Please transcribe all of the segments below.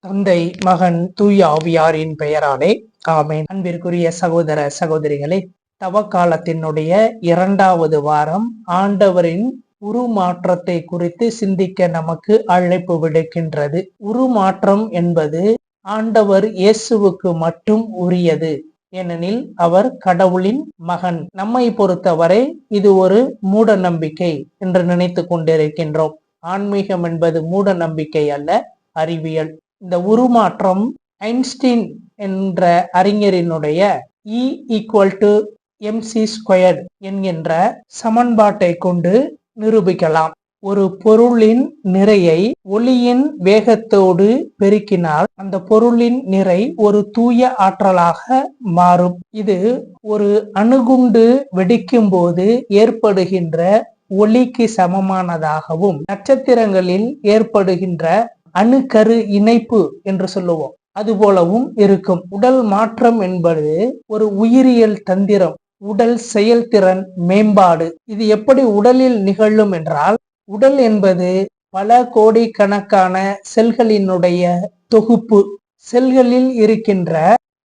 தந்தை, மகன், தூய ஆவியாரின் பெயராலே ஆமென். அன்பிற்குரிய சகோதர சகோதரிகளே, தவக்காலத்தினுடைய 2வது வாரம் ஆண்டவரின் உருமாற்றத்தை குறித்து சிந்திக்க நமக்கு அழைப்பு விடுக்கின்றது. உருமாற்றம் என்பது ஆண்டவர் இயேசுவுக்கு மட்டும் உரியது. ஏனெனில் அவர் கடவுளின் மகன். நம்மை பொறுத்தவரை இது ஒரு மூட நம்பிக்கை என்று நினைத்து கொண்டிருக்கின்றோம். ஆன்மீகம் என்பது மூட நம்பிக்கை அல்ல, அறிவியல். இந்த உருமாற்றம் ஐன்ஸ்டீன் என்ற அறிஞரினுடைய E=mc² என்கின்ற சமன்பாட்டை கொண்டு நிரூபிக்கலாம். ஒரு பொருளின் நிறையை ஒளியின் வேகத்தோடு பெருக்கினால் அந்த பொருளின் நிறை ஒரு தூய ஆற்றலாக மாறும். இது ஒரு அணுகுண்டு வெடிக்கும் போது ஏற்படுகின்ற ஒளிக்கு சமமானதாகவும், நட்சத்திரங்களில் ஏற்படுகின்ற அணுக்கரு இணைப்பு என்று சொல்லுவோம், அதுபோலவும் இருக்கும். உடல் மாற்றம் என்பது ஒரு உயிரியல் தந்திரம், உடல் செயல்திறன் மேம்பாடு. இது எப்படி உடலில் நிகழும் என்றால், உடல் என்பது பல கோடிக்கணக்கான செல்களினுடைய தொகுப்பு. செல்களில் இருக்கின்ற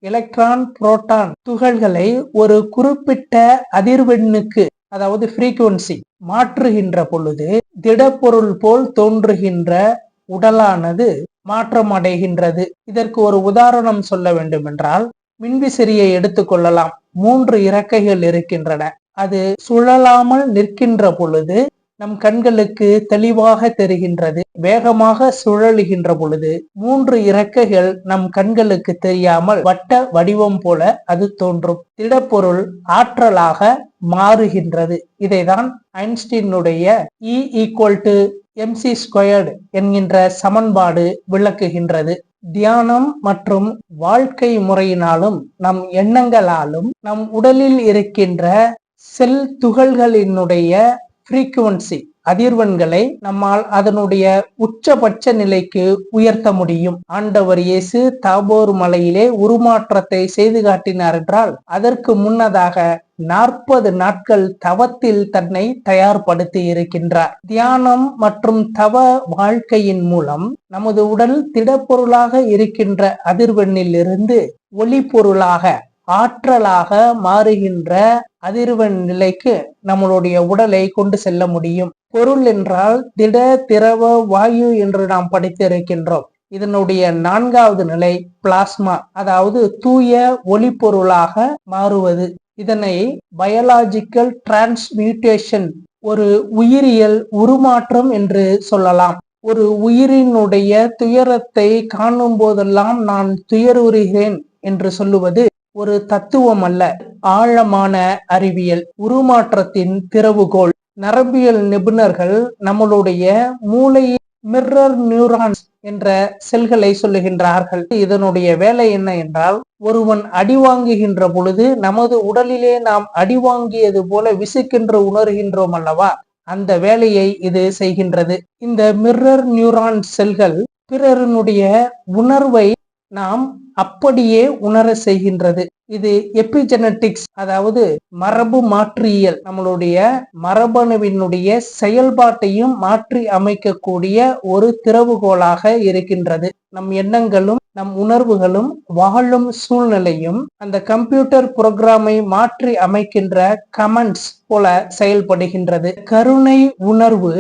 எலக்ட்ரான், புரோட்டான் துகள்களை ஒரு குறிப்பிட்ட அதிர்வெண்ணுக்கு, அதாவது ஃப்ரீக்குவன்சி மாற்றுகின்ற பொழுது திடப்பொருள் போல் தோன்றுகின்ற உடலானது மாற்றம் அடைகின்றது. இதற்கு ஒரு உதாரணம் சொல்ல வேண்டும் என்றால், மின்விசிறியை எடுத்துக்கொள்ளலாம். 3 இறக்கைகள் இருக்கின்றன. அது சுழலாமல் நிற்கின்ற பொழுது நம் கண்களுக்கு தெளிவாக தெரிகின்றது. வேகமாக சுழலுகின்ற பொழுது 3 இறக்கைகள் நம் கண்களுக்கு தெரியாமல் வட்ட வடிவம் போல அது தோன்றும். திடப்பொருள் ஆற்றலாக மாறுகின்றது. இதைதான் ஐன்ஸ்டீனுடைய E=mc² என்கின்ற சமன்பாடு விளக்குகின்றது. தியானம் மற்றும் வாழ்க்கை முறையினாலும் நம் எண்ணங்களாலும் நம் உடலில் இருக்கின்ற செல் துகள்களினுடைய ஃப்ரீக்குவன்சி அதிர்வெண்களை நம்மால் அதனுடைய உச்சபட்ச நிலைக்கு உயர்த்த முடியும். ஆண்டவர் இயேசு தாபோர் மலையிலே உருமாற்றத்தை செய்து காட்டினார் என்றால், அதற்கு முன்னதாக 40 நாட்கள் தவத்தில் தன்னை தயார்படுத்தி இருக்கின்றார். தியானம் மற்றும் தவ வாழ்க்கையின் மூலம் நமது உடல் திடப்பொருளாக இருக்கின்ற அதிர்வெண்ணில் இருந்து ஒளி பொருளாக, ஆற்றலாக மாறுகின்ற அதிர்வெண் நிலைக்கு நம்மளுடைய உடலை கொண்டு செல்ல முடியும். பொருள் என்றால் திட, திரவ, வாயு என்று நாம் படித்திருக்கின்றோம். இதனுடைய 4வது நிலை பிளாஸ்மா, அதாவது தூய ஒளி பொருளாக மாறுவது. இதனை பயாலஜிக்கல் டிரான்ஸ்மியூட்டேஷன், ஒரு உயிரியல் உருமாற்றம் என்று சொல்லலாம். ஒரு உயிரினுடைய துயரத்தை காணும் போதெல்லாம் நான் துயருறுகிறேன் என்று சொல்லுவது ஒரு தத்துவம் அல்ல, ஆழமான அறிவியல். உருமாற்றத்தின் திறவுகோல். நரம்பியல் நிபுணர்கள் நம்மளுடைய மூளையில் மிரர் நியூரான்ஸ் என்ற செல்களை சொல்லுகின்றார்கள். இதனுடைய வேலை என்ன என்றால், ஒருவன் அடி வாங்குகின்ற பொழுது நமது உடலிலே நாம் அடி வாங்கியது போல விசுக்கென்று உணர்கின்றோம் அல்லவா, அந்த வேலையை இது செய்கின்றது. இந்த மிரர் நியூரான் செல்கள் பிறருடைய உணர்வை நாம் அப்படியே உணர செய்கின்றது. இது எபிஜெனட்டிக்ஸ், அதாவது மரபு மாற்றியல். நம்மளுடைய மரபணுவினுடைய செயல்பாட்டையும் மாற்றி அமைக்கக்கூடிய ஒரு திறவுகோலாக இருக்கின்றது. நம் எண்ணங்களும் நம் உணர்வுகளும் வாழும் சூழ்நிலையும் அந்த கம்ப்யூட்டர் புரோகிராமை மாற்றி அமைக்கின்ற கமெண்ட்ஸ் போல செயல்படுகின்றது. கருணை உணர்வு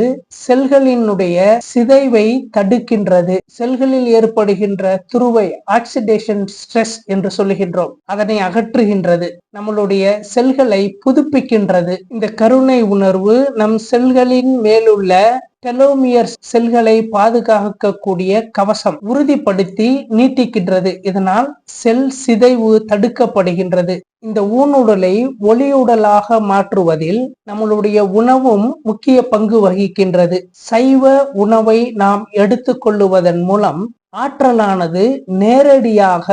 செல்களினுடைய சிதைவை தடுக்கின்றது. செல்களில் ஏற்படுகின்ற துருவை, ஆக்சிடேஷன் ஸ்ட்ரெஸ் என்று சொல்லுகின்றோம், அதனை அகற்றுகின்றது. நம்மளுடைய செல்களை புதுப்பிக்கின்றது. இந்த கருணை உணர்வு நம் செல்களின் மேலுள்ள டெலோமியர் செல்களை பாதுகாக்கக்கூடிய கவசம் உறுதிப்படுத்தி நீட்டிக்கின்றது. இதனால் செல் சிதைவு தடுக்கப்படுகின்றது. இந்த ஊனுடலை ஒளியுடலாக மாற்றுவதில் நம்மளுடைய உணவும் முக்கிய பங்கு வகிக்கின்றது. சைவ உணவை நாம் எடுத்துக்கொள்ளுவதன் மூலம் ஆற்றலானது நேரடியாக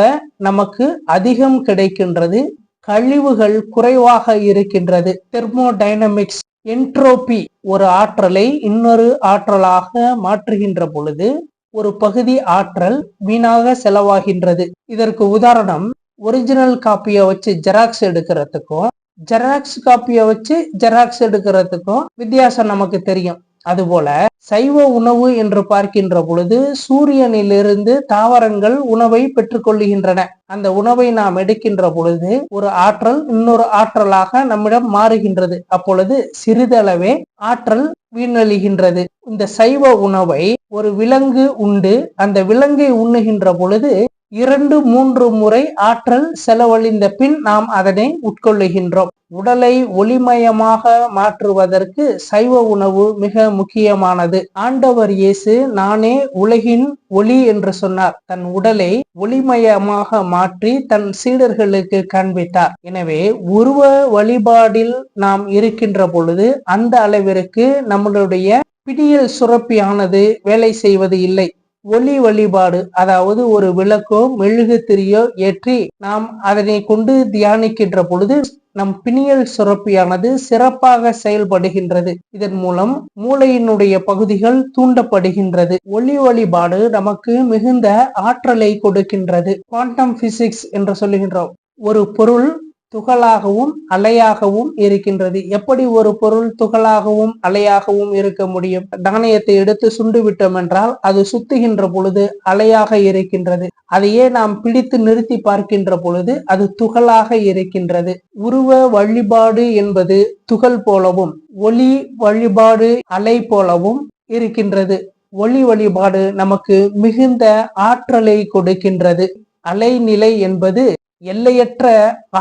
நமக்கு அதிகம் கிடைக்கின்றது. கழிவுகள் குறைவாக இருக்கின்றது. தெர்மோடைனமிக்ஸ், என்ட்ரோபி, ஒரு ஆற்றலை இன்னொரு ஆற்றலாக மாற்றுகின்ற பொழுது ஒரு பகுதி ஆற்றல் வீணாக செலவாகின்றது. இதற்கு உதாரணம், ஒரிஜினல் காப்பியை வச்சு ஜெராக்ஸ் எடுக்கிறதுக்கும் ஜெராக்ஸ் காப்பியை வச்சு ஜெராக்ஸ் எடுக்கிறதுக்கும் வித்தியாசம் நமக்கு தெரியும். அதுபோல சைவ உணவு என்று பார்க்கின்ற பொழுது சூரியனிலிருந்து தாவரங்கள் உணவை பெற்றுக்கொள்ளுகின்றன. அந்த உணவை நாம் எடுக்கின்ற பொழுது ஒரு ஆற்றல் இன்னொரு ஆற்றலாக நம்மிடம் மாறுகின்றது. அப்பொழுது சிறிதளவே ஆற்றல் வீணழிகின்றது. இந்த சைவ உணவை ஒரு விலங்கு உண்டு, அந்த விலங்கை உண்ணுகின்ற பொழுது 2-3 முறை ஆற்றல் செலவழிந்த பின் நாம் அதனை உட்கொள்ளுகின்றோம். உடலை ஒளிமயமாக மாற்றுவதற்கு சைவ உணவு மிக முக்கியமானது. ஆண்டவர் இயேசு நானே உலகின் ஒளி என்று சொன்னார். தன் உடலை ஒளிமயமாக மாற்றி தன் சீடர்களுக்கு காண்பித்தார். எனவே உருவ வழிபாடில் நாம் இருக்கின்ற பொழுது அந்த அளவிற்கு நம்மளுடைய பிடியல் சுரப்பியானது வேலை செய்வது இல்லை. ஒளி வழிபாடு, அதாவது ஒரு விளக்கோ மெழுகு திரியோ ஏற்றி நாம் அதனை கொண்டு தியானிக்கின்ற பொழுது நம் பிணியல் சுரப்பியானது சிறப்பாக செயல்படுகின்றது. இதன் மூலம் மூளையினுடைய பகுதிகள் தூண்டப்படுகின்றது. ஒளி வழிபாடு நமக்கு மிகுந்த ஆற்றலை கொடுக்கின்றது. குவாண்டம் பிசிக்ஸ் என்று சொல்லுகின்றோம். ஒரு பொருள் துகளாகவும் அலையாகவும் இருக்கின்றது. எப்படி ஒரு பொருள் துகளாகவும் அலையாகவும் இருக்க முடியும்? நாணயத்தை எடுத்து சுண்டு விட்டோம் என்றால் அது சுத்துகின்ற பொழுது அலையாக இருக்கின்றது. அதையே நாம் பிடித்து நிறுத்தி பார்க்கின்ற பொழுது அது துகளாக இருக்கின்றது. உருவ வழிபாடு என்பது துகள் போலவும் ஒளி வழிபாடு அலை போலவும் இருக்கின்றது. ஒளி வழிபாடு நமக்கு மிகுந்த ஆற்றலை கொடுக்கின்றது. அலைநிலை என்பது எல்லையற்ற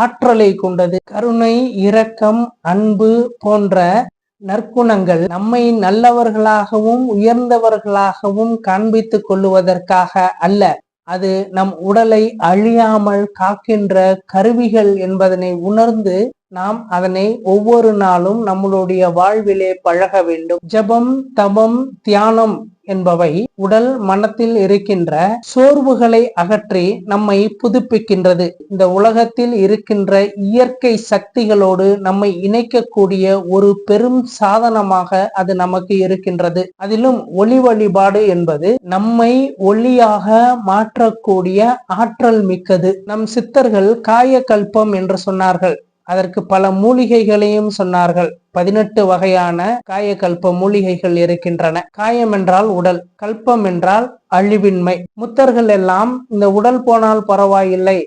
ஆற்றலை கொண்டது. கருணை, இரக்கம், அன்பு போன்ற நற்குணங்கள் நம்மை நல்லவர்களாகவும் உயர்ந்தவர்களாகவும் காண்பித்துக் கொள்ளுவதற்காக அல்ல, அது நம் உடலை அழியாமல் காக்கின்ற கருவிகள் என்பதனை உணர்ந்து நாம் அதனை ஒவ்வொரு நாளும் நம்மளுடைய வாழ்விலே பழக வேண்டும். ஜபம், தபம், தியானம் என்பவை உடல் மனத்தில் இருக்கின்ற சோர்வுகளை அகற்றி நம்மை புதுப்பிக்கின்றது. இந்த உலகத்தில் இருக்கின்ற இயற்கை சக்திகளோடு நம்மை இணைக்கக்கூடிய ஒரு பெரும் சாதனமாக அது நமக்கு இருக்கின்றது. அதிலும் ஒளி வழிபாடு என்பது நம்மை ஒளியாக மாற்றக்கூடிய ஆற்றல் மிக்கது. நம் சித்தர்கள் காயகல்பம் என்று சொன்னார்கள். அதற்கு பல மூலிகைகளையும் சொன்னார்கள். 18 வகையான காயகல்ப மூலிகைகள் இருக்கின்றன. காயம் என்றால் உடல், கல்பம் என்றால் அழிவின்மை. முத்தர்கள் எல்லாம் இந்த உடல் போனால் பரவாயில்லை,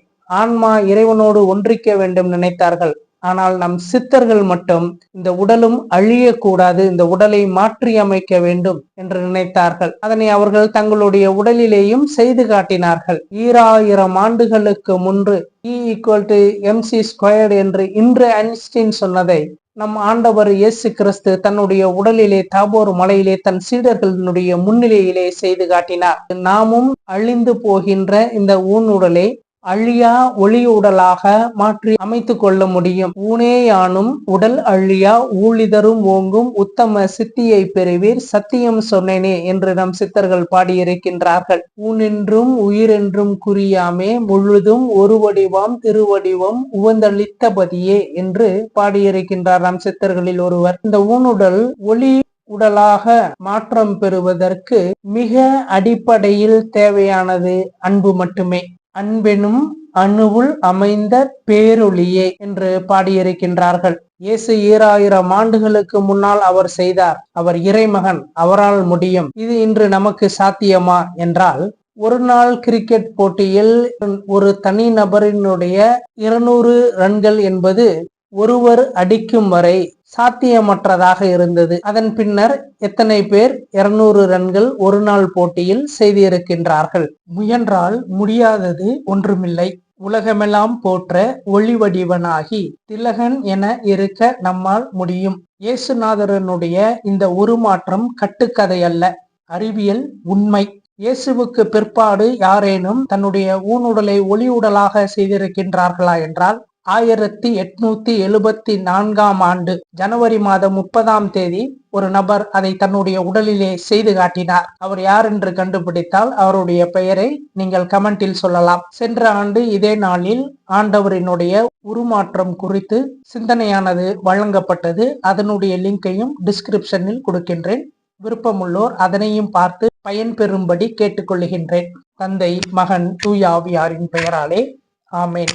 ஆன்மா இறைவனோடு ஒன்றிக்க வேண்டும் நினைத்தார்கள். ஆனால் நம் சித்தர்கள் மட்டும் இந்த உடலும் அழியக்கூடாது, இந்த உடலை மாற்றி அமைக்க வேண்டும் என்று நினைத்தார்கள். அதனை அவர்கள் தங்களுடைய உடலிலேயும் செய்து காட்டினார்கள். 2000 ஆண்டுகளுக்கு முன்பு E=mc² என்று இன்று ஐன்ஸ்டீன் சொன்னதை நம் ஆண்டவர் இயேசு கிறிஸ்து தன்னுடைய உடலிலே தாபோர் மலையிலே தன் சீடர்களுடைய முன்னிலையிலே செய்து காட்டினார். நாமும் அழிந்து போகின்ற இந்த ஊனுடலை அழியா ஒளி உடலாக மாற்றி அமைத்து கொள்ள முடியும். ஊனேயானும் உடல் அழியா ஊழிதரும் ஓங்கும் உத்தம சித்தியை பெறுவீர் சத்தியம் சொன்னேனே என்று நம் சித்தர்கள் பாடியிருக்கின்றார்கள். ஊனென்றும் உயிரென்றும் குறியாமே முழுதும் ஒரு வடிவாம் திருவடிவம் உவந்தளித்தபதியே என்று பாடியிருக்கின்றார் நம் சித்தர்களில் ஒருவர். இந்த ஊனுடல் ஒளி உடலாக மாற்றம் பெறுவதற்கு மிக அடிப்படையில் தேவையானது அன்பு மட்டுமே. அன்பெனும் அணுவுள் அமைந்த பேரொளியே என்று பாடியிருக்கின்றார்கள். இயேசு 2000 ஆண்டுகளுக்கு முன்னால் அவர் செய்தார். அவர் இறைமகன், அவரால் முடியும். இது இன்று நமக்கு சாத்தியமா என்றால், ஒரு நாள் கிரிக்கெட் போட்டியில் ஒரு தனி நபரினுடைய 200 ரன்கள் என்பது ஒருவர் அடிக்கும் வரை சாத்தியமற்றதாக இருந்தது. அதன் பின்னர் எத்தனை பேர் 200 ரன்கள் ஒரு நாள் போட்டியில் செய்திருக்கின்றார்கள். முயன்றால் முடியாதது ஒன்றுமில்லை. உலகமெல்லாம் போற்ற ஒளி வடிவனாகி திலகன் என இருக்க நம்மால் முடியும். இயேசுநாதரனுடைய இந்த உருமாற்றம் கட்டுக்கதை அல்ல, அறிவியல் உண்மை. இயேசுவுக்கு பிற்பாடு யாரேனும் தன்னுடைய ஊனுடலை ஒளி உடலாக செய்திருக்கின்றார்களா என்றால் 1874 ஆண்டு ஜனவரி மாதம் 30ஆம் தேதி ஒரு நபர் அதை தன்னுடைய உடலிலே செய்து காட்டினார். அவர் யார் என்று கண்டுபிடித்தால் அவருடைய பெயரை நீங்கள் கமெண்டில் சொல்லலாம். சென்ற ஆண்டு இதே நாளில் ஆண்டவரினுடைய உருமாற்றம் குறித்து சிந்தனையானது வழங்கப்பட்டது. அதனுடைய லிங்கையும் டிஸ்கிரிப்ஷனில் கொடுக்கின்றேன். விருப்பமுள்ளோர் அதனையும் பார்த்து பயன்பெறும்படி கேட்டுக்கொள்கின்றேன். தந்தை, மகன், தூய ஆவியாரின் பெயராலே ஆமேன்.